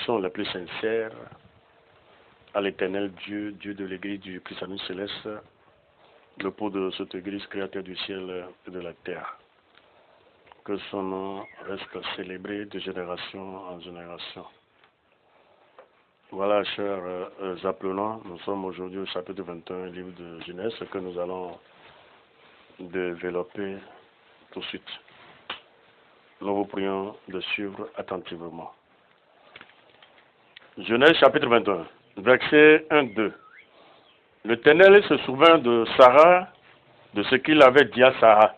bénédictions les plus sincères à l'Éternel Dieu, Dieu de l'Église du christianisme céleste, le pot de cette Église, créateur du ciel et de la terre. Que son nom reste célébré de génération en génération. Voilà, chers apprenants, nous sommes aujourd'hui au chapitre 21, livre de Genèse, que nous allons développer tout de suite. Nous vous prions de suivre attentivement. Genèse chapitre 21, versets 1-2. L'Éternel se souvint de Sarah, de ce qu'il avait dit à Sarah.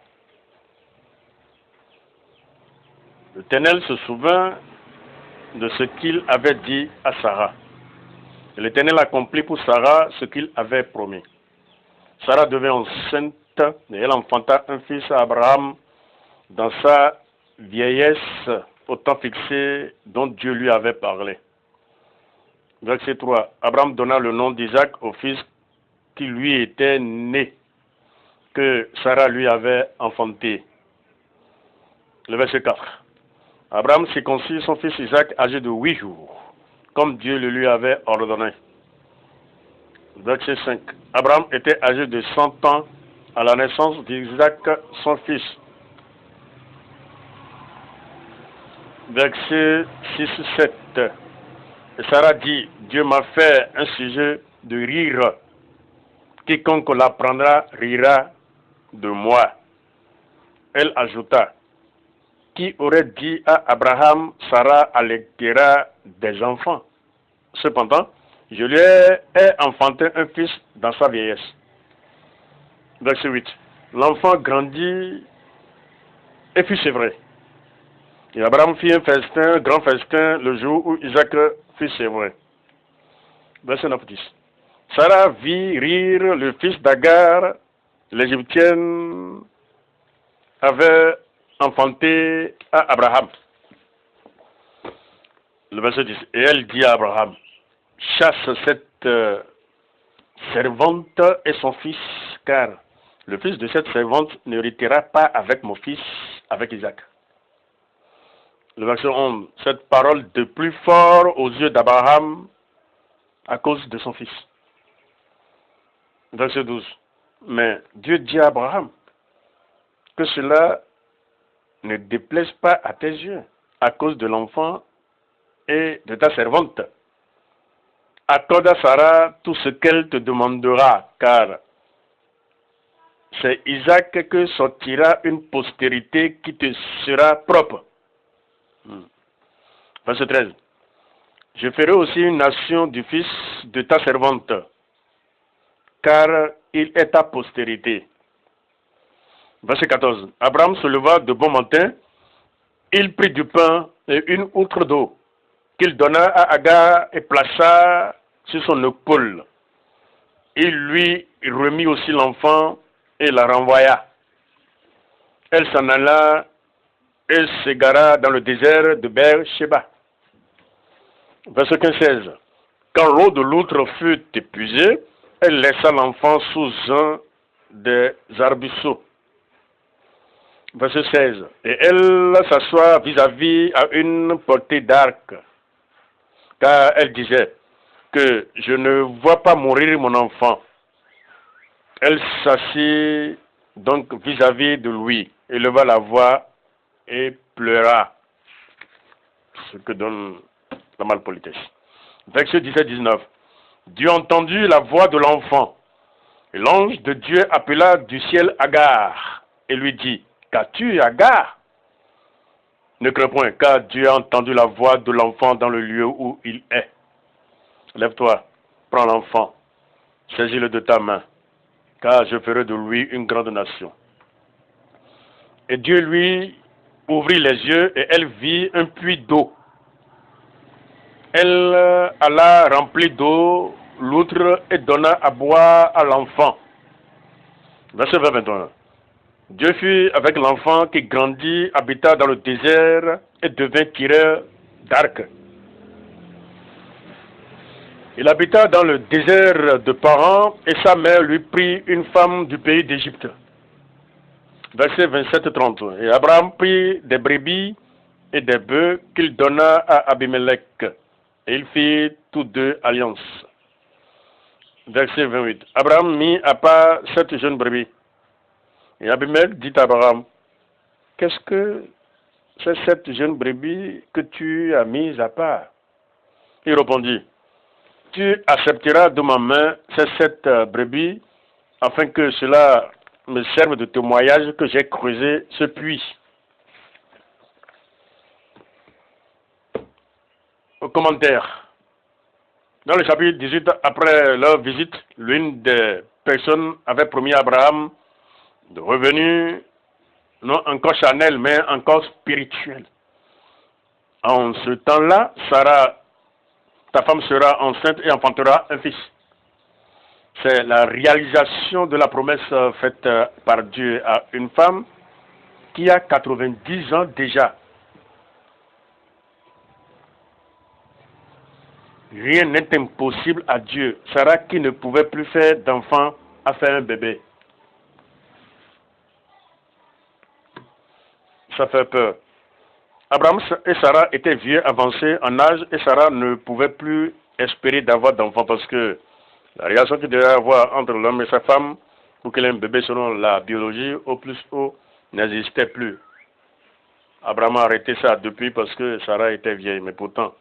L'Éternel se souvint de ce qu'il avait dit à Sarah. Et l'Éternel accomplit pour Sarah ce qu'il avait promis. Sarah devint enceinte et elle enfanta un fils à Abraham dans sa vieillesse au temps fixé dont Dieu lui avait parlé. Verset 3. Abraham donna le nom d'Isaac au fils qui lui était né, que Sarah lui avait enfanté. Le verset 4. Abraham circoncit son fils Isaac âgé de 8 jours, comme Dieu le lui avait ordonné. Verset 5. Abraham était âgé de 100 ans à la naissance d'Isaac, son fils. Verset 6-7. Et Sarah dit, Dieu m'a fait un sujet de rire. Quiconque l'apprendra rira de moi. Elle ajouta, qui aurait dit à Abraham, Sarah allaitera des enfants. Cependant, je lui ai enfanté un fils dans sa vieillesse. Verset 8. L'enfant grandit et fut sévré. Et Abraham fit un festin, un grand festin, le jour où Isaac fut sévré. Verset 9-10. Sarah vit rire le fils d'Agar, l'Égyptienne avait enfanté à Abraham. Le verset 10. Et elle dit à Abraham, chasse cette servante et son fils, car le fils de cette servante n'héritera pas avec mon fils, avec Isaac. Le verset 11. Cette parole de plus fort aux yeux d'Abraham à cause de son fils. Verset 12. Mais Dieu dit à Abraham que cela ne déplaise pas à tes yeux à cause de l'enfant et de ta servante. Accorde à Sarah tout ce qu'elle te demandera, car c'est Isaac que sortira une postérité qui te sera propre. Verset 13. Je ferai aussi une nation du fils de ta servante, car il est ta postérité. Verset 14. Abraham se leva de bon matin, il prit du pain et une outre d'eau, qu'il donna à Agar et plaça sur son épaule. Il lui remit aussi l'enfant et la renvoya. Elle s'en alla et s'égara dans le désert de Beer-Sheba. Verset 15-16. Quand l'eau de l'outre fut épuisée, elle laissa l'enfant sous un des arbusceaux. Verset 16. Et elle s'assoit vis-à-vis à une portée d'arc, car elle disait que je ne vois pas mourir mon enfant. Elle s'assit donc vis-à-vis de lui, éleva la voix et pleura. Ce que donne la malpolitesse. Verset 17-19. Dieu entendit la voix de l'enfant. Et l'ange de Dieu appela du ciel Agar et lui dit, qu'as-tu, Agar? Ne crains point, car Dieu a entendu la voix de l'enfant dans le lieu où il est. Lève-toi, prends l'enfant, saisis-le de ta main, car je ferai de lui une grande nation. Et Dieu lui ouvrit les yeux et elle vit un puits d'eau. Elle alla remplir d'eau l'outre et donna à boire à l'enfant. Verset 21. Dieu fut avec l'enfant qui grandit, habita dans le désert et devint tireur d'arc. Il habita dans le désert de Paran et sa mère lui prit une femme du pays d'Égypte. Verset 27-30. Et Abraham prit des brebis et des bœufs qu'il donna à Abimelech. et ils firent tous deux alliance. Verset 28. Abraham mit à part 7 jeunes brebis. Et Abimelech dit à Abraham, qu'est-ce que c'est 7 jeunes brebis que tu as mises à part? Il répondit, tu accepteras de ma main ces 7 brebis afin que cela me serve de témoignage que j'ai creusé ce puits. Au commentaire. Dans le chapitre 18, après leur visite, l'une des personnes avait promis à Abraham de revenir, non encore charnel, mais encore spirituel. En ce temps-là, Sarah, ta femme sera enceinte et enfantera un fils. C'est la réalisation de la promesse faite par Dieu à une femme qui a 90 ans déjà. Rien n'est impossible à Dieu. Sarah, qui ne pouvait plus faire d'enfant, a fait un bébé. Ça fait peur. Abraham et Sarah étaient vieux, avancés en âge, et Sarah ne pouvait plus espérer d'avoir d'enfant parce que la relation qu'il devait avoir entre l'homme et sa femme pour qu'il ait un bébé selon la biologie au plus haut n'existait plus. Abraham a arrêté ça depuis parce que Sarah était vieille, mais pourtant,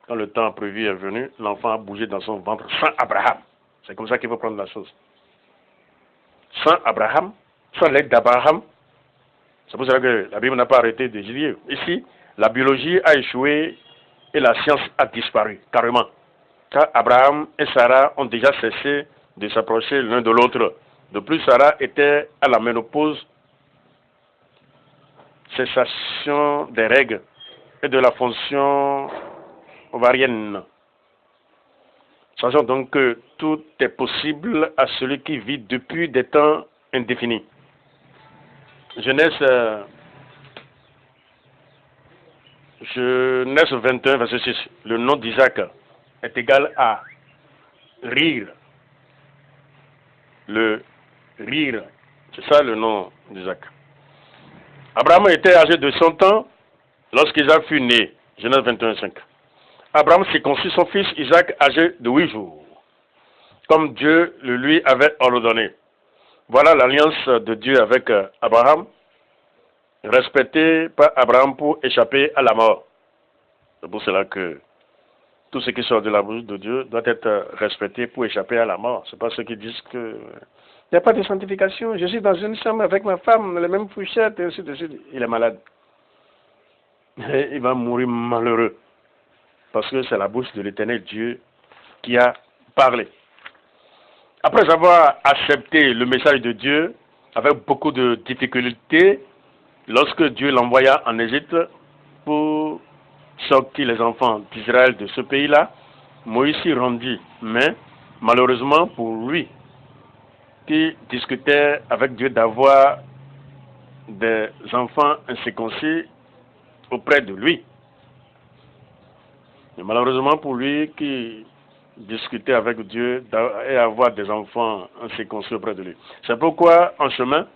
quand le temps prévu est venu, l'enfant a bougé dans son ventre sans Abraham. C'est comme ça qu'il faut prendre la chose. Sans Abraham, sans l'aide d'Abraham, c'est pour ça que la Bible n'a pas arrêté de dire. Ici, la biologie a échoué et la science a disparu, carrément. Car Abraham et Sarah ont déjà cessé de s'approcher l'un de l'autre. De plus, Sarah était à la ménopause, cessation des règles et de la fonction ovarienne. Sachant donc que tout est possible à celui qui vit depuis des temps indéfinis. Genèse 21, verset 6. Le nom d'Isaac est égal à rire. Le rire, c'est ça le nom d'Isaac. Abraham était âgé de 100 ans lorsqu'Isaac fut né. Genèse 21, 5. Abraham circoncit son fils Isaac âgé de 8 jours, comme Dieu le lui avait ordonné. Voilà l'alliance de Dieu avec Abraham, respectée par Abraham pour échapper à la mort. C'est pour cela que tout ce qui sort de la bouche de Dieu doit être respecté pour échapper à la mort. Ce n'est pas ceux qui disent que il n'y a pas de sanctification, je suis dans une chambre avec ma femme, les mêmes fourchettes, et ainsi de suite. Il est malade. Et il va mourir malheureux. Parce que c'est la bouche de l'Éternel Dieu qui a parlé. Après avoir accepté le message de Dieu, avec beaucoup de difficultés, lorsque Dieu l'envoya en Égypte pour sortir les enfants d'Israël de ce pays-là, Moïse s'y rendit. Mais malheureusement pour lui, qui discutait avec Dieu d'avoir des enfants incirconcis auprès de lui, et malheureusement pour lui qui discutait avec Dieu et avoir des enfants incirconcis auprès de lui. C'est pourquoi, en chemin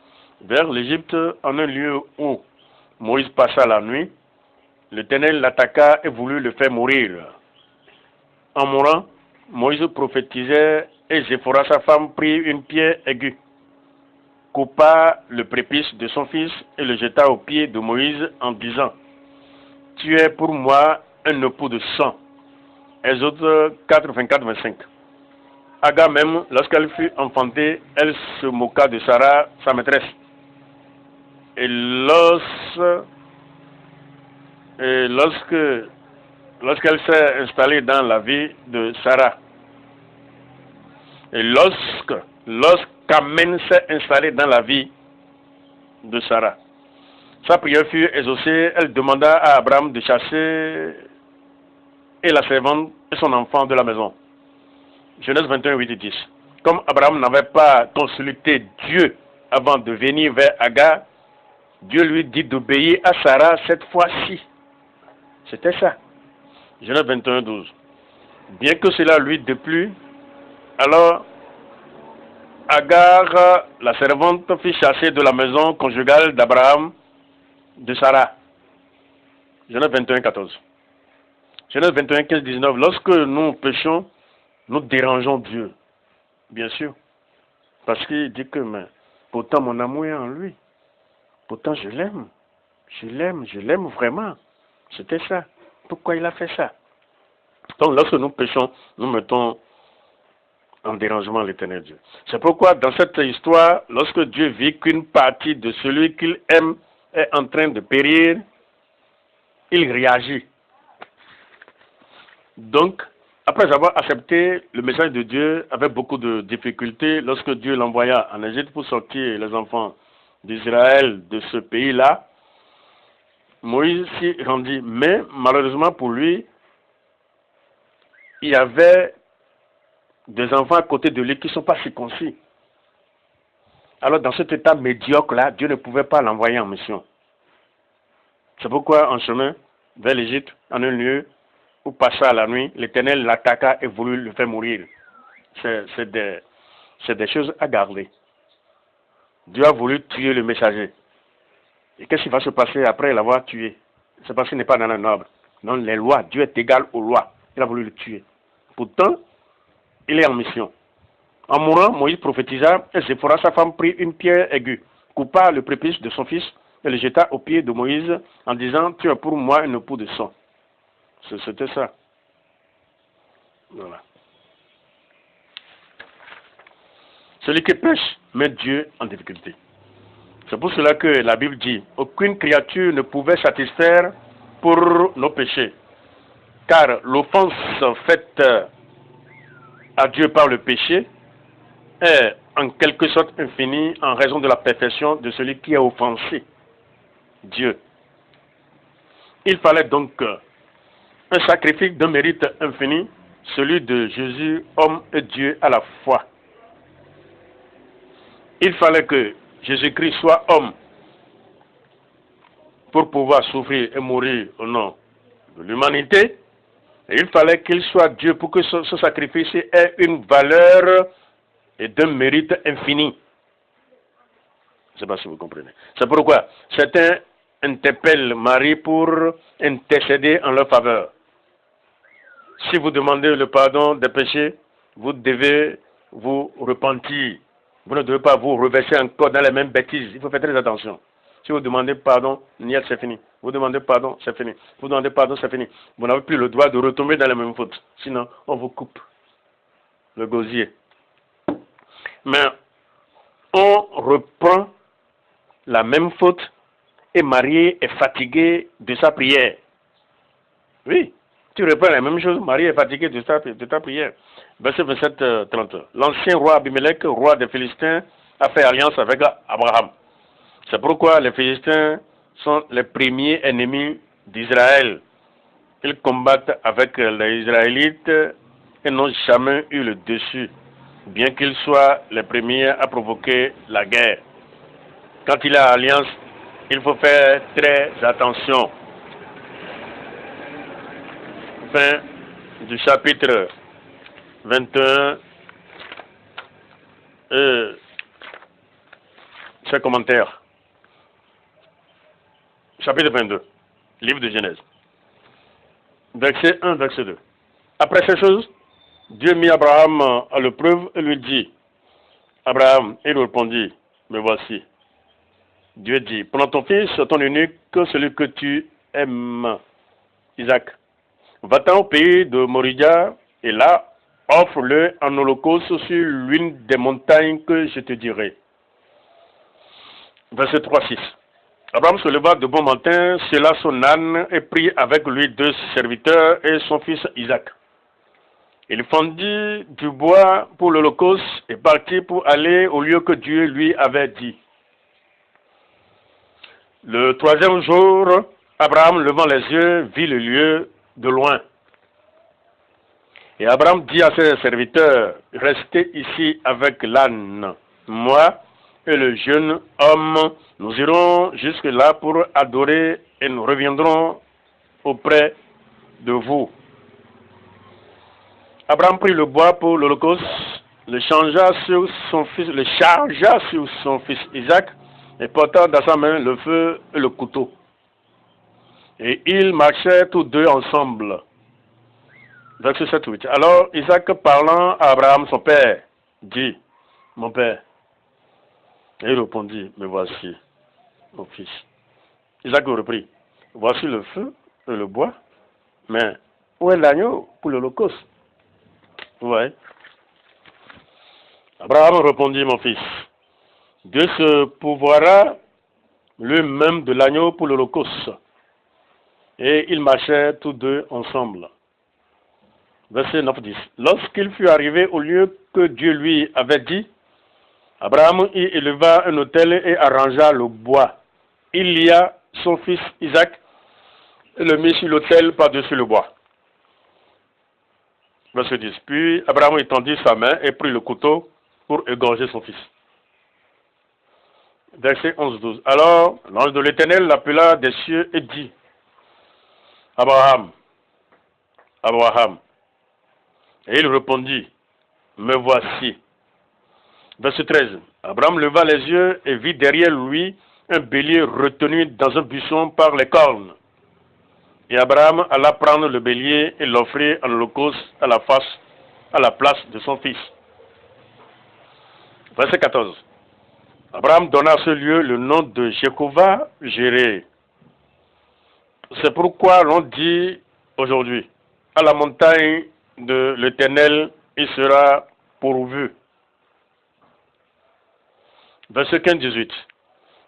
vers l'Égypte, en un lieu où Moïse passa la nuit, l'Éternel l'attaqua et voulut le faire mourir. En mourant, Moïse prophétisait et Zéphora, sa femme, prit une pierre aiguë, coupa le prépuce de son fils et le jeta aux pieds de Moïse en disant, « Tu es pour moi un époux de sang. » Exode 4, 24, 25. Agar même, lorsqu'elle fut enfantée, elle se moqua de Sarah, sa maîtresse. Et lorsqu'elle s'est installée dans la vie de Sarah, et lorsqu'Amen s'est installé dans la vie de Sarah, sa prière fut exaucée. Elle demanda à Abraham de chasser et la servante et son enfant de la maison. Genèse 21, 8 et 10. Comme Abraham n'avait pas consulté Dieu avant de venir vers Agar, Dieu lui dit d'obéir à Sarah cette fois-ci. C'était ça. Genèse 21, 12. Bien que cela lui déplut, alors Agar, la servante, fit chasser de la maison conjugale d'Abraham de Sarah. Genèse 21, 14. Genèse 21, 15, 19. Lorsque nous péchons, nous dérangeons Dieu. Bien sûr. Parce qu'il dit que, mais, pourtant mon amour est en lui. Pourtant je l'aime. Je l'aime vraiment. C'était ça. Pourquoi il a fait ça? Donc lorsque nous péchons, nous mettons en dérangement l'Éternel Dieu. C'est pourquoi dans cette histoire, lorsque Dieu vit qu'une partie de celui qu'il aime est en train de périr, il réagit. Donc, après avoir accepté le message de Dieu avec beaucoup de difficultés, lorsque Dieu l'envoya en Égypte pour sortir les enfants d'Israël de ce pays-là, Moïse s'y rendit. Mais malheureusement pour lui, il y avait des enfants à côté de lui qui ne sont pas circoncis. Alors dans cet état médiocre-là, Dieu ne pouvait pas l'envoyer en mission. C'est pourquoi en chemin vers l'Égypte, en un lieu où passa la nuit, l'Éternel l'attaqua et voulut le faire mourir. C'est des choses à garder. Dieu a voulu tuer le messager. Et qu'est-ce qui va se passer après l'avoir tué? C'est parce qu'il n'est pas dans un ordre. Non, les lois, Dieu est égal aux lois. Il a voulu le tuer. Pourtant, il est en mission. En mourant, Moïse prophétisa et Séphora, sa femme, prit une pierre aiguë, coupa le prépuce de son fils et le jeta aux pieds de Moïse en disant, tu es pour moi une époux de sang. C'était ça. Voilà. Celui qui pêche met Dieu en difficulté. C'est pour cela que la Bible dit, aucune créature ne pouvait satisfaire pour nos péchés, car l'offense faite à Dieu par le péché est en quelque sorte infinie en raison de la perfection de celui qui a offensé Dieu. Il fallait donc un sacrifice d'un mérite infini, celui de Jésus, homme et Dieu à la fois. Il fallait que Jésus-Christ soit homme pour pouvoir souffrir et mourir au nom de l'humanité. Et il fallait qu'il soit Dieu pour que ce sacrifice ait une valeur et d'un mérite infini. Je ne sais pas si vous comprenez. C'est pourquoi certains interpellent Marie pour intercéder en leur faveur. Si vous demandez le pardon des péchés, vous devez vous repentir. Vous ne devez pas vous reverser encore dans les mêmes bêtises. Il faut faire très attention. Si vous demandez pardon, c'est fini. Vous demandez pardon, c'est fini. Vous demandez pardon, c'est fini. Vous n'avez plus le droit de retomber dans les mêmes fautes. Sinon, on vous coupe le gosier. Mais on reprend la même faute et Marie est fatiguée de sa prière. Oui, tu reprends la même chose. Marie est fatiguée de ta prière. Verset 27, 30. L'ancien roi Abimelech, roi des Philistins, a fait alliance avec Abraham. C'est pourquoi les Philistins sont les premiers ennemis d'Israël. Ils combattent avec les Israélites et n'ont jamais eu le dessus, bien qu'ils soient les premiers à provoquer la guerre. Quand il y a alliance, il faut faire très attention. Fin du chapitre 21 ses commentaires. Chapitre 22, livre de Genèse. Verset 1, verset 2. Après ces choses, Dieu mit Abraham à l'épreuve et lui dit, Abraham, il répondit, me voici. Dieu dit, prends ton fils, ton unique, celui que tu aimes, Isaac. Va-t'en au pays de Moriah et là, offre-le en holocauste sur l'une des montagnes que je te dirai. Verset 3-6. Abraham se leva de bon matin, sella son âne et prit avec lui 2 serviteurs et son fils Isaac. Il fendit du bois pour l'holocauste et partit pour aller au lieu que Dieu lui avait dit. Le 3e jour, Abraham, levant les yeux, vit le lieu de loin. Et Abraham dit à ses serviteurs, restez ici avec l'âne. Moi et le jeune homme, nous irons jusque là pour adorer et nous reviendrons auprès de vous. Abraham prit le bois pour l'holocauste, le chargea sur son fils Isaac et porta dans sa main le feu et le couteau. Et ils marchaient tous deux ensemble. Verset 7, 8. Alors Isaac parlant à Abraham, son père, dit, mon père. Et il répondit, me voici, mon fils. Isaac reprit, voici le feu et le bois, mais où est l'agneau pour l'holocauste? Ouais. Abraham répondit, mon fils, Dieu se pourvoira lui-même de l'agneau pour l'holocauste. Et ils marchaient tous deux ensemble. Verset 9-10. Lorsqu'il fut arrivé au lieu que Dieu lui avait dit, Abraham y éleva un autel et arrangea le bois. Il lia son fils Isaac et le mit sur l'autel par-dessus le bois. Verset 10. Puis Abraham étendit sa main et prit le couteau pour égorger son fils. Verset 11-12. Alors l'ange de l'Éternel l'appela des cieux et dit, Abraham, Abraham. Et il répondit, me voici. Verset 13. Abraham leva les yeux et vit derrière lui un bélier retenu dans un buisson par les cornes. Et Abraham alla prendre le bélier et l'offrir en holocauste à la place de son fils. Verset 14. Abraham donna à ce lieu le nom de Jéhovah Jireh. C'est pourquoi l'on dit aujourd'hui, à la montagne de l'Éternel, il sera pourvu. Verset 15-18.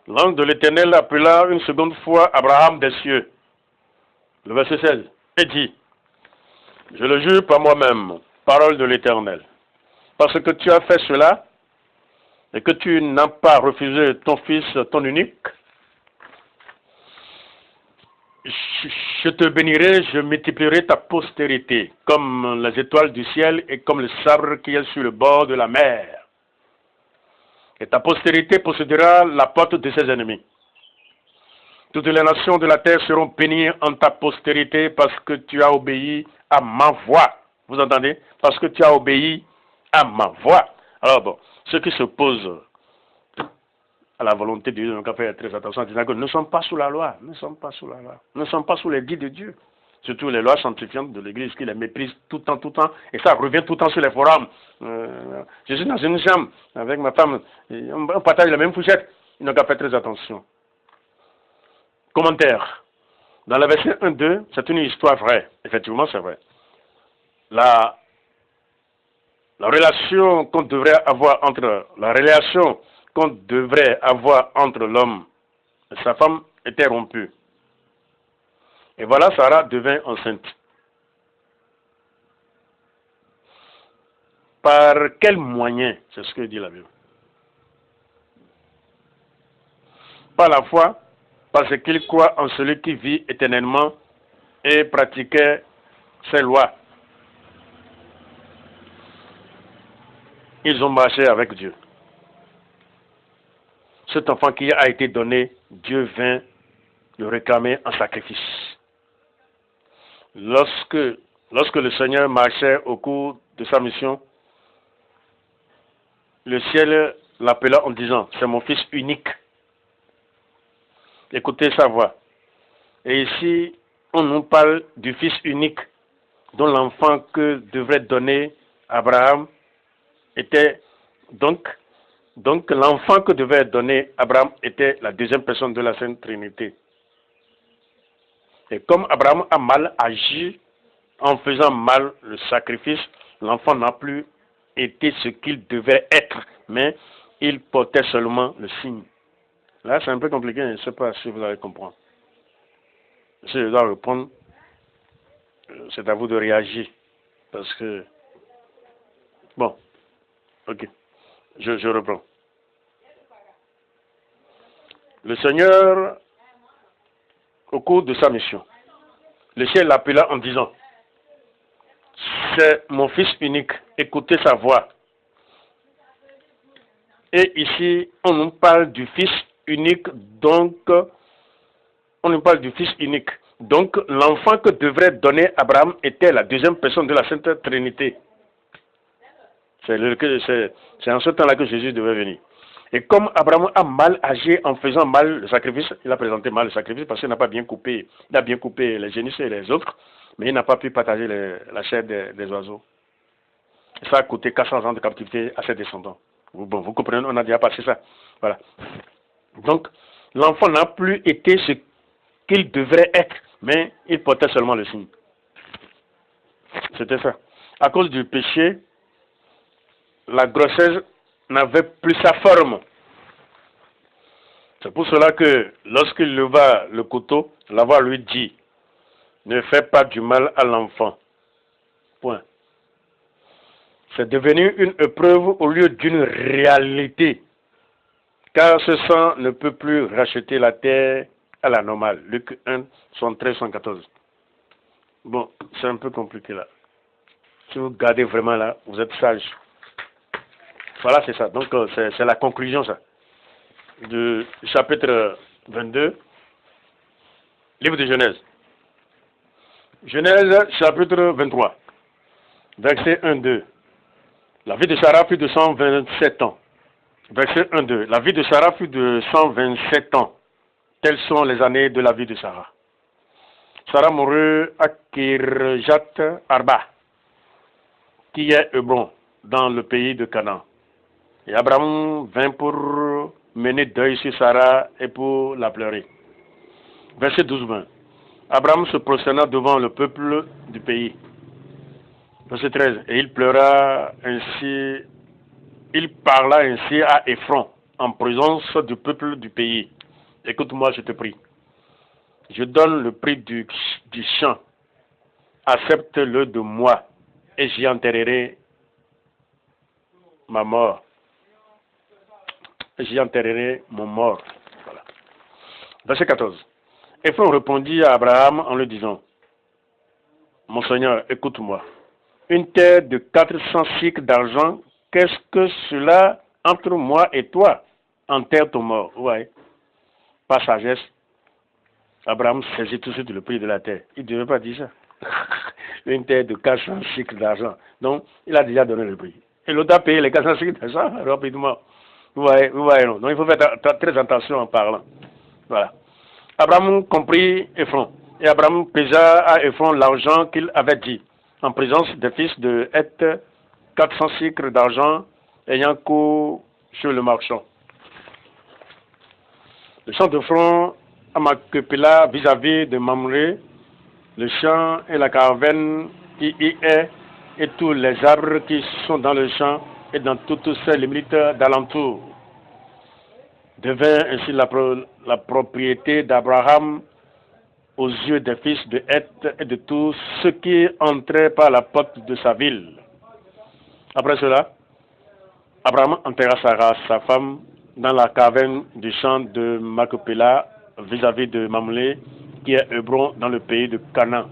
L'ange de l'Éternel appela une seconde fois Abraham des cieux. Le verset 16. Et dit, je le jure par moi-même, parole de l'Éternel, parce que tu as fait cela, et que tu n'as pas refusé ton fils, ton unique, je te bénirai, je multiplierai ta postérité, comme les étoiles du ciel et comme le sable qui est sur le bord de la mer. Et ta postérité possédera la porte de ses ennemis. Toutes les nations de la terre seront bénies en ta postérité parce que tu as obéi à ma voix. Vous entendez? Parce que tu as obéi à ma voix. Alors bon, ceux qui s'opposent à la volonté de Dieu, donc à faire très attention en disant que nous ne sommes pas sous la loi. Nous ne sommes pas sous la loi. Nous ne sommes pas sous les dits de Dieu. Surtout les lois sanctifiantes de l'Église qui les méprisent tout le temps. Et ça revient tout le temps sur les forums. Je suis dans une chambre avec ma femme. On partage la même fourchette. Ils n'ont qu'à faire très attention. Commentaire. Dans le verset 1-2, c'est une histoire vraie. Effectivement, c'est vrai. La relation qu'on devrait avoir entre l'homme et sa femme était rompue. Et voilà, Sarah devint enceinte. Par quel moyen? C'est ce que dit la Bible. Par la foi, parce qu'il croit en celui qui vit éternellement et pratiquait ses lois. Ils ont marché avec Dieu. Cet enfant qui a été donné, Dieu vint le réclamer en sacrifice. Lorsque le Seigneur marchait au cours de sa mission, le ciel l'appela en disant, c'est mon fils unique. Écoutez sa voix. Et ici, on nous parle du fils unique, dont l'enfant que devrait donner Abraham était donc l'enfant que devait donner Abraham était la deuxième personne de la Sainte Trinité. Et comme Abraham a mal agi en faisant mal le sacrifice, l'enfant n'a plus été ce qu'il devait être, mais il portait seulement le signe. Là, c'est un peu compliqué, je ne sais pas si vous allez comprendre. Si je dois répondre, c'est à vous de réagir. Parce que... Bon, ok, je reprends. Le Seigneur, au cours de sa mission, le ciel l'appela en disant, c'est mon fils unique, écoutez sa voix. Et ici, on nous parle du fils unique, donc, Donc, l'enfant que devrait donner Abraham était la deuxième personne de la Sainte Trinité. C'est en ce temps-là que Jésus devait venir. Et comme Abraham a mal agi en faisant mal le sacrifice, il a présenté mal le sacrifice parce qu'il n'a pas bien coupé, il a bien coupé les génisses et les autres. Mais il n'a pas pu partager la chair des oiseaux. Et ça a coûté 400 ans de captivité à ses descendants. Bon, vous comprenez, on a déjà passé ça. Voilà. Donc, l'enfant n'a plus été ce qu'il devrait être, mais il portait seulement le signe. C'était ça. À cause du péché, la grossesse n'avait plus sa forme. C'est pour cela que lorsqu'il leva le couteau, la voix lui dit, ne fais pas du mal à l'enfant. Point. C'est devenu une épreuve au lieu d'une réalité. Car ce sang ne peut plus racheter la terre à la normale. Luc 1, 113, 114. Bon, c'est un peu compliqué là. Si vous gardez vraiment là, vous êtes sage. Voilà, c'est ça. Donc, c'est la conclusion, ça. Du chapitre 22, livre de Genèse. Genèse, chapitre 23, verset 1-2. La vie de Sarah fut de 127 ans. Verset 1-2. La vie de Sarah fut de 127 ans. Telles sont les années de la vie de Sarah. Sarah mourut à Kirjat Arba, qui est Hébron, dans le pays de Canaan. Et Abraham vint pour mener deuil sur Sarah et pour la pleurer. Verset 12-20. Abraham se prosterna devant le peuple du pays. Verset 13. Et il pleura ainsi, il parla ainsi à Ephron, en présence du peuple du pays. Écoute-moi, je te prie. Je donne le prix du champ. Accepte-le de moi, et j'y enterrerai ma mort. J'y enterrerai mon mort. Voilà. Verset 14. Ephron répondit à Abraham en lui disant, mon Seigneur, écoute-moi. Une terre de 400 cycles d'argent, qu'est-ce que cela entre moi et toi? Enterre ton mort. Ouais. Par sagesse, Abraham saisit tout de suite le prix de la terre. Il ne devait pas dire ça. Une terre de 400 cycles d'argent. Donc, il a déjà donné le prix. Et l'autre a payé les 400 cycles d'argent rapidement. Vous voyez, non. Donc, il faut faire très attention en parlant. Voilà. Abraham comprit Ephron. Et Abraham pesa à Ephron l'argent qu'il avait dit, en présence des fils de Heth, 400 cycles d'argent ayant cours sur le marchand. Le champ d'Ephron à Makpela vis-à-vis de Mamré, le champ et la caravane qui y est, et tous les arbres qui sont dans le champ et dans toutes ces limites d'alentour, devint ainsi la propriété d'Abraham aux yeux des fils de Heth et de tous ceux qui entraient par la porte de sa ville. Après cela, Abraham enterra Sarah, sa femme, dans la caverne du champ de Makpela, vis-à-vis de Mamlé, qui est Hébron, dans le pays de Canaan.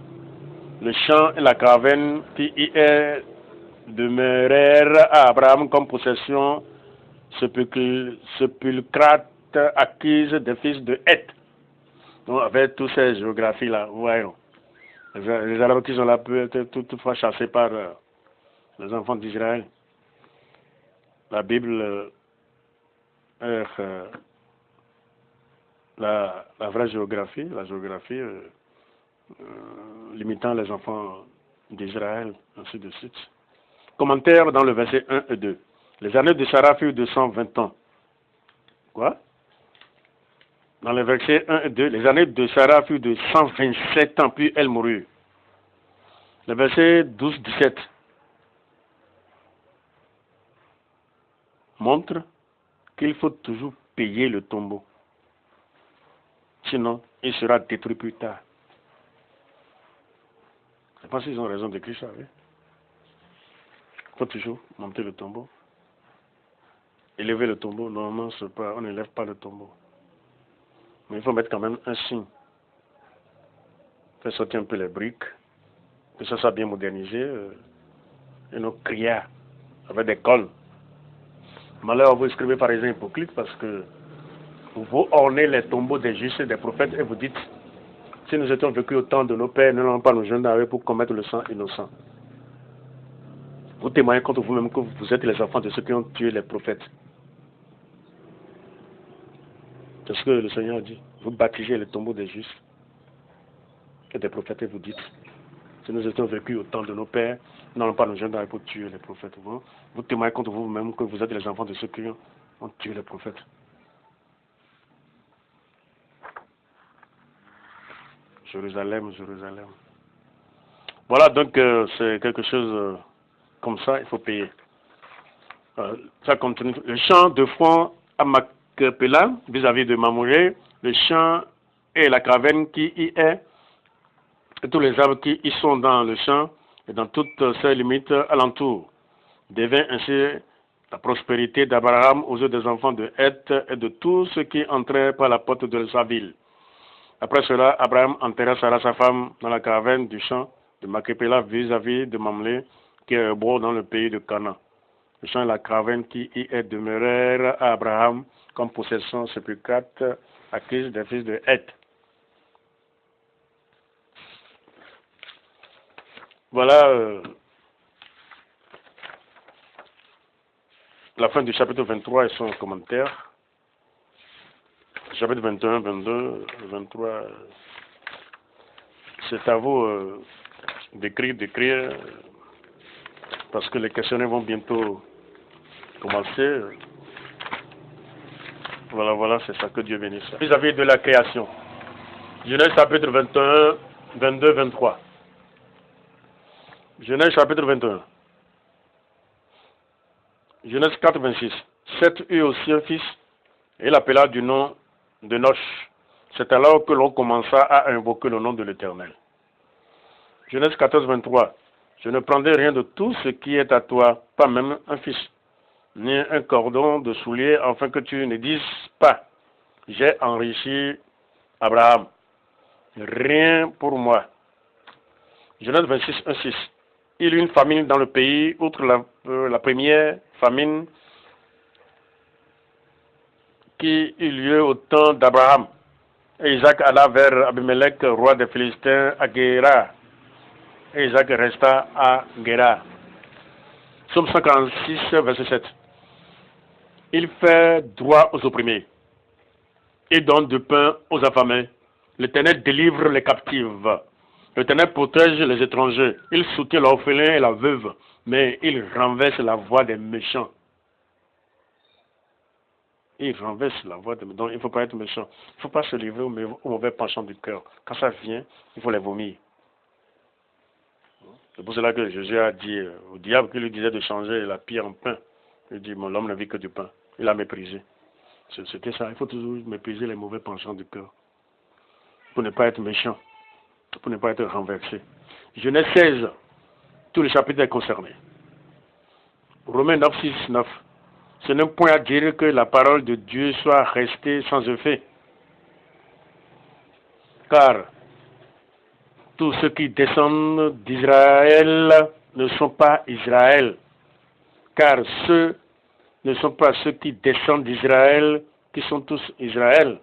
Le champ et la caverne qui y est demeurèrent à Abraham comme possession sépulcrate acquise des fils de Heth. Donc, avec toutes ces géographies-là, vous voyez, les Arabes qui sont là peuvent être toutefois chassés par les enfants d'Israël. La Bible la vraie géographie, limitant les enfants d'Israël, ainsi de suite. Commentaire dans le verset 1 et 2. Les années de Sarah furent de 120 ans. Quoi? Dans le verset 1 et 2, les années de Sarah furent de 127 ans, puis elle mourut. Le verset 12-17 montre qu'il faut toujours payer le tombeau. Sinon, il sera détruit plus tard. Je pense qu'ils ont raison d'écrire ça, oui. Il faut toujours monter le tombeau. Élever le tombeau, normalement, on n'élève pas le tombeau. Mais il faut mettre quand même un signe. Faire sortir un peu les briques, que ça soit bien modernisé, et nos criards, avec des cols. Malheur, vous écrivez par exemple hypocrite parce que vous ornez les tombeaux des justes et des prophètes et vous dites, si nous étions vécus au temps de nos pères, nous n'allons pas nous joindre avec pour commettre le sang innocent. Vous témoignez contre vous-même que vous êtes les enfants de ceux qui ont tué les prophètes. C'est ce que le Seigneur dit. Vous baptisez les tombeaux des justes et des prophètes et vous dites, Si nous étions vécus au temps de nos pères, nous n'allons pas nous joindre pour tuer les prophètes. Vous témoignez contre vous-même que vous êtes les enfants de ceux qui ont tué les prophètes. Jérusalem, Jérusalem. Voilà, donc c'est quelque chose comme ça, il faut payer. Ça continue. Le champ de foin à Macpéla, vis-à-vis de Mamoré, le champ et la caravane qui y est, et tous les arbres qui y sont dans le champ et dans toutes ses limites alentour, devint ainsi la prospérité d'Abraham aux yeux des enfants de Heth et de tous ceux qui entraient par la porte de sa ville. Après cela, Abraham enterra Sarah, sa femme, dans la caravane du champ de Macpéla vis-à-vis de Mamlé, qui est Hébreu dans le pays de Canaan. Le champ et la caravane qui y est demeurèrent à Abraham comme possession sépulcrate acquise des fils de Heth. Voilà la fin du chapitre 23 et son commentaire. Chapitre 21, 22, 23. C'est à vous d'écrire, parce que les questionnaires vont bientôt commencer. Voilà, c'est ça, que Dieu bénisse. Vis-à-vis de la création. Genèse chapitre 21, 22, 23. Genèse chapitre 21. Genèse 4, 26. Seth eut aussi un fils, et l'appela du nom de Noch. C'est alors que l'on commença à invoquer le nom de l'Éternel. Genèse 14, 23. Je ne prendrai rien de tout ce qui est à toi, pas même un fils, ni un cordon de soulier, afin que tu ne dises pas, j'ai enrichi Abraham. Rien pour moi. Genèse 26, 1, 6. Il y eut une famine dans le pays, outre la première famine qui eut lieu au temps d'Abraham. Et Isaac alla vers Abimelech, roi des Philistins, à Guérar. Et Isaac resta à Guérar. Psaume 146, verset 7. Il fait droit aux opprimés et donne du pain aux affamés. L'Éternel délivre les captifs. L'Éternel protège les étrangers. Il soutient l'orphelin et la veuve, mais il renverse la voie des méchants. Il renverse la voie des méchants. Donc il ne faut pas être méchant. Il ne faut pas se livrer au mauvais penchant du cœur. Quand ça vient, il faut les vomir. C'est pour cela que Jésus a dit au diable qui lui disait de changer la pierre en pain. Il dit, l'homme ne vit que du pain. Il a méprisé. C'était ça. Il faut toujours mépriser les mauvais penchants du cœur. Pour ne pas être méchant. Pour ne pas être renversé. Genèse 16. Tout le chapitre est concerné. Romains 9, 6, 9. Ce n'est point à dire que la parole de Dieu soit restée sans effet. Car tous ceux qui descendent d'Israël ne sont pas Israël. Car ceux ne sont pas ceux qui descendent d'Israël qui sont tous Israël.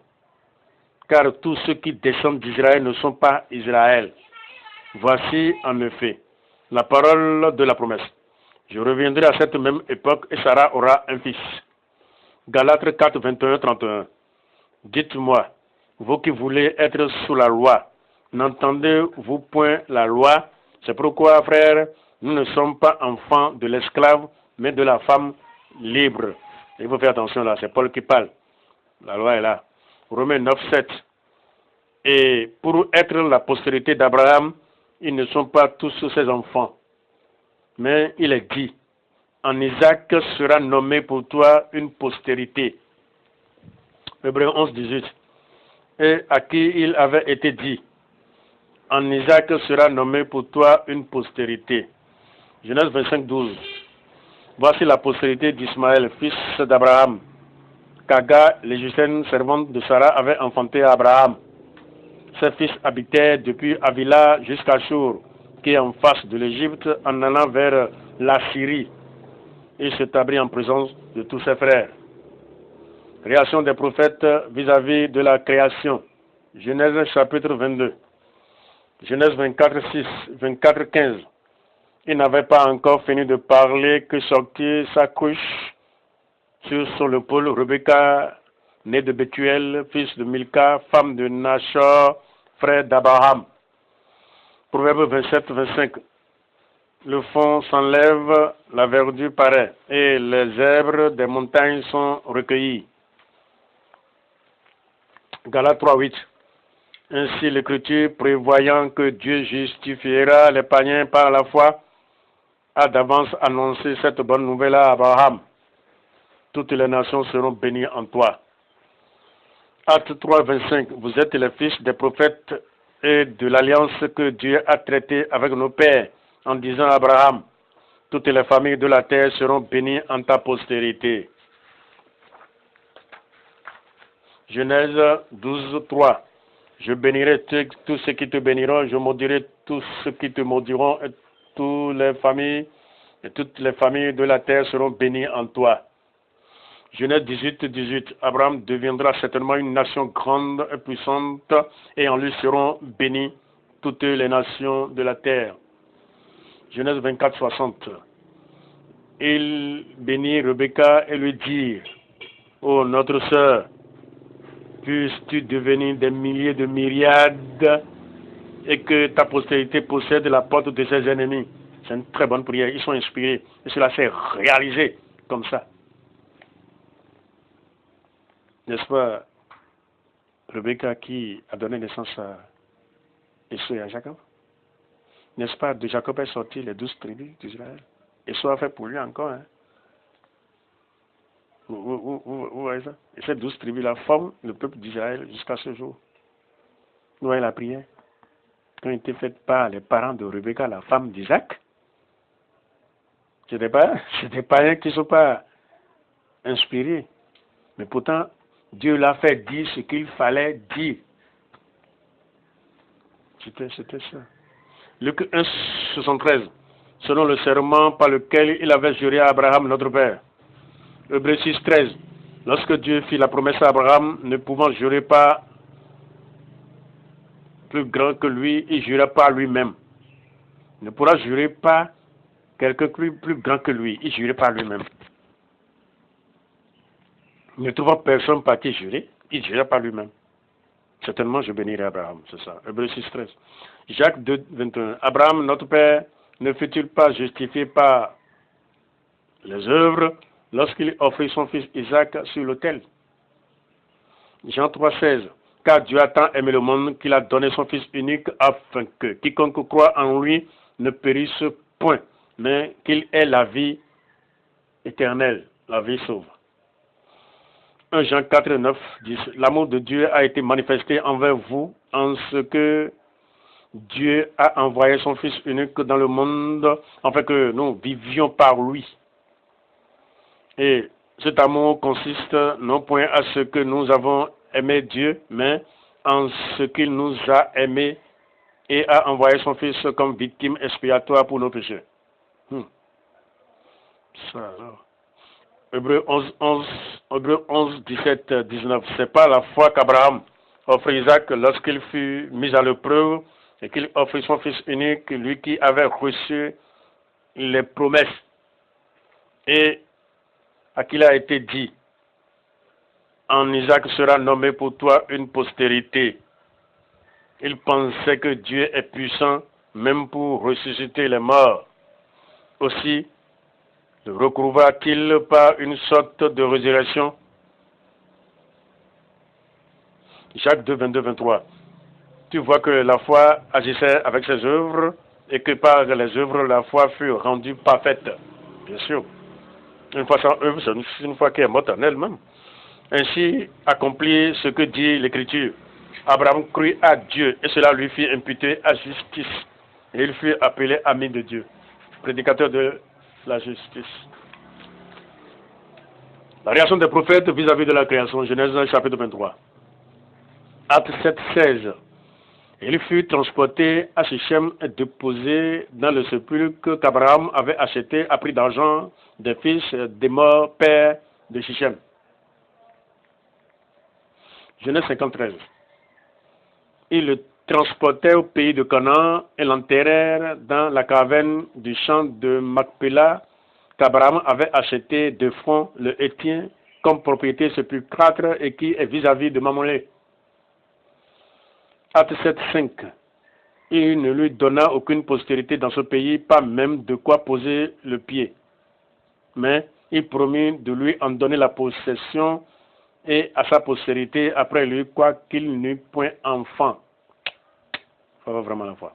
Car tous ceux qui descendent d'Israël ne sont pas Israël. Voici en effet la parole de la promesse. Je reviendrai à cette même époque et Sarah aura un fils. Galates 4, 21, 31. Dites-moi, vous qui voulez être sous la loi, n'entendez-vous point la loi? C'est pourquoi, frères, nous ne sommes pas enfants de l'esclave, mais de la femme libre. Il faut faire attention là, c'est Paul qui parle. La loi est là. Romains 9, 7. Et pour être la postérité d'Abraham, ils ne sont pas tous ses enfants. Mais il est dit, en Isaac sera nommé pour toi une postérité. Hébreux 11, 18. Et à qui il avait été dit, en Isaac sera nommé pour toi une postérité. Genèse 25, 12. Voici la postérité d'Ismaël, fils d'Abraham. qu'Agar, l'égyptienne servante de Sarah, avait enfanté à Abraham. Ses fils habitaient depuis Avila jusqu'à Shur, qui est en face de l'Égypte, en allant vers la Syrie. Il s'établit en présence de tous ses frères. Réaction des prophètes vis-à-vis de la création. Genèse chapitre 22. Genèse 24, 6, 24, 15. Il n'avait pas encore fini de parler que sortit sa couche sur son épaule Rebecca, née de Bethuel, fils de Milka, femme de Nachor, frère d'Abraham. Proverbe 27, 25. Le fond s'enlève, la verdure paraît, et les herbes des montagnes sont recueillies. Galates 3, 8. Ainsi l'Écriture, prévoyant que Dieu justifiera les païens par la foi, a d'avance annoncé cette bonne nouvelle à Abraham. Toutes les nations seront bénies en toi. Acte 3, 25. Vous êtes les fils des prophètes et de l'alliance que Dieu a traitée avec nos pères, en disant à Abraham, toutes les familles de la terre seront bénies en ta postérité. Genèse 12, 3. Je bénirai tous ceux qui te béniront, je maudirai tous ceux qui te maudiront, et toutes les familles de la terre seront bénies en toi. Genèse 18, 18. Abraham deviendra certainement une nation grande et puissante, et en lui seront bénies toutes les nations de la terre. Genèse 24, 60. Il bénit Rebecca et lui dit, ô notre sœur, puisses-tu devenir des milliers de myriades et que ta postérité possède la porte de ses ennemis. C'est une très bonne prière. Ils sont inspirés. Et cela s'est réalisé comme ça. N'est-ce pas Rebecca qui a donné naissance à Esau et à Jacob? N'est-ce pas de Jacob est sorti les 12 tribus d'Israël? Esau a fait pour lui encore. Hein? Vous voyez ça? Et ces 12 tribus-là forment le peuple d'Israël jusqu'à ce jour. Vous voyez la prière? Quand elle était faite par les parents de Rebecca, la femme d'Isaac, c'était des païens qui ne sont pas inspirés. Mais pourtant, Dieu l'a fait dire ce qu'il fallait dire. C'était ça. Luc 1, 73. Selon le serment par lequel il avait juré à Abraham, notre père. Hébreux 6, 13. Lorsque Dieu fit la promesse à Abraham, ne pouvant jurer pas plus grand que lui, il jura par lui-même. Il ne pourra jurer pas quelqu'un plus grand que lui, il jura par lui-même. Ne trouvant personne par qui jurer, il jura par lui-même. Certainement, je bénirai Abraham, c'est ça. Hébreux 6, 13. Jacques 2, 21. Abraham, notre père, ne fut-il pas justifié par les œuvres lorsqu'il offrit son fils Isaac sur l'autel? Jean 3, 16. Car Dieu a tant aimé le monde qu'il a donné son fils unique afin que quiconque croit en lui ne périsse point, mais qu'il ait la vie éternelle, la vie sauve. 1 Jean 4, 9, 10. L'amour de Dieu a été manifesté envers vous en ce que Dieu a envoyé son Fils unique dans le monde afin que nous vivions par lui. Et cet amour consiste non point à ce que nous avons aimé Dieu, mais en ce qu'il nous a aimés et a envoyé son Fils comme victime expiatoire pour nos péchés. Ça alors. Hébreux 11, 17, 19. C'est par la foi qu'Abraham offrit Isaac lorsqu'il fut mis à l'épreuve et qu'il offrit son fils unique, lui qui avait reçu les promesses et à qui il a été dit, en Isaac sera nommé pour toi une postérité. Il pensait que Dieu est puissant même pour ressusciter les morts. Aussi, le recouvra-t-il par une sorte de résurrection? Jacques 2, 22, 23. Tu vois que la foi agissait avec ses œuvres et que par les œuvres, la foi fut rendue parfaite. Bien sûr. Une foi sans œuvre, c'est une foi qui est morte en elle-même. Ainsi accomplit ce que dit l'Écriture. Abraham crut à Dieu et cela lui fit imputer à justice. Et il fut appelé ami de Dieu. Prédicateur de la justice. La réaction des prophètes vis-à-vis de la création, Genèse chapitre 23. Acte 7, 16. Il fut transporté à Sichem et déposé dans le sépulcre qu'Abraham avait acheté à prix d'argent des fils d'Hémor, père de Sichem. Genèse 53. Ils le transportèrent au pays de Canaan et l'enterrèrent dans la caverne du champ de Macpéla qu'Abraham avait acheté de Phron le Héthien comme propriété sépulcrale et qui est vis-à-vis de Mamolé. Acte 7, 5. il ne lui donna aucune postérité dans ce pays, pas même de quoi poser le pied. Mais il promit de lui en donner la possession et à sa postérité après lui, quoiqu'il n'eût point enfant. Il faut avoir vraiment la foi.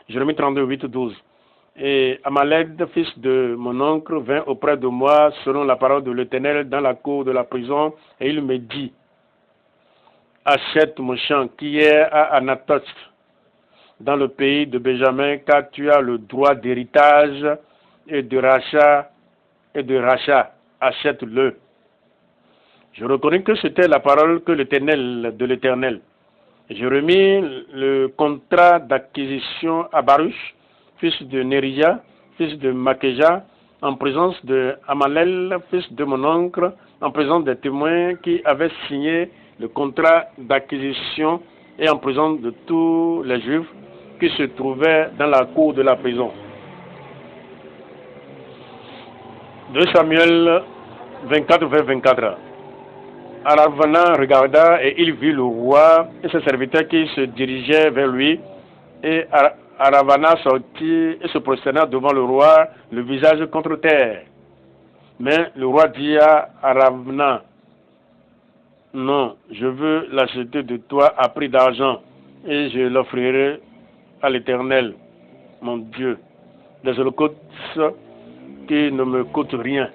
Jérémie 32, 8, 12. Et Amalek, fils de mon oncle, vint auprès de moi selon la parole de l'Éternel dans la cour de la prison, et il me dit, achète mon champ qui est à Anatoth, dans le pays de Benjamin, car tu as le droit d'héritage et de rachat, achète-le. Je reconnais que c'était la parole de l'Éternel. Je remis le contrat d'acquisition à Baruch, fils de Nérija, fils de Makéja, en présence de Amalel, fils de mon oncle, en présence des témoins qui avaient signé le contrat d'acquisition et en présence de tous les Juifs qui se trouvaient dans la cour de la prison. 2 Samuel 24, vers 24. Aravana regarda et il vit le roi et ses serviteurs qui se dirigeaient vers lui. Et Aravana sortit et se prosterna devant le roi, le visage contre terre. Mais le roi dit à Aravana, non, je veux l'acheter de toi à prix d'argent et je l'offrirai à l'Éternel, mon Dieu, des holocaustes qui ne me coûtent rien.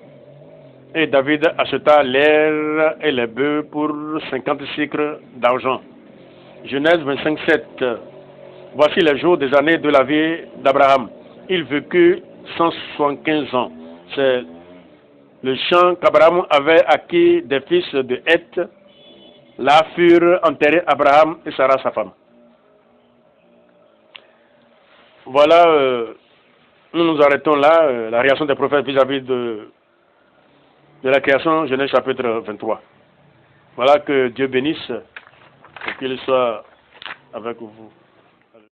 Et David acheta l'air et les bœufs pour 50 cycles d'argent. Genèse 25, 7. Voici les jours des années de la vie d'Abraham. Il vécut 175 ans. C'est le champ qu'Abraham avait acquis des fils de Heth. Là furent enterrés Abraham et Sarah sa femme. Voilà, nous nous arrêtons là, la réaction des prophètes vis-à-vis de la création, Genèse chapitre 23. Voilà, que Dieu bénisse et qu'il soit avec vous.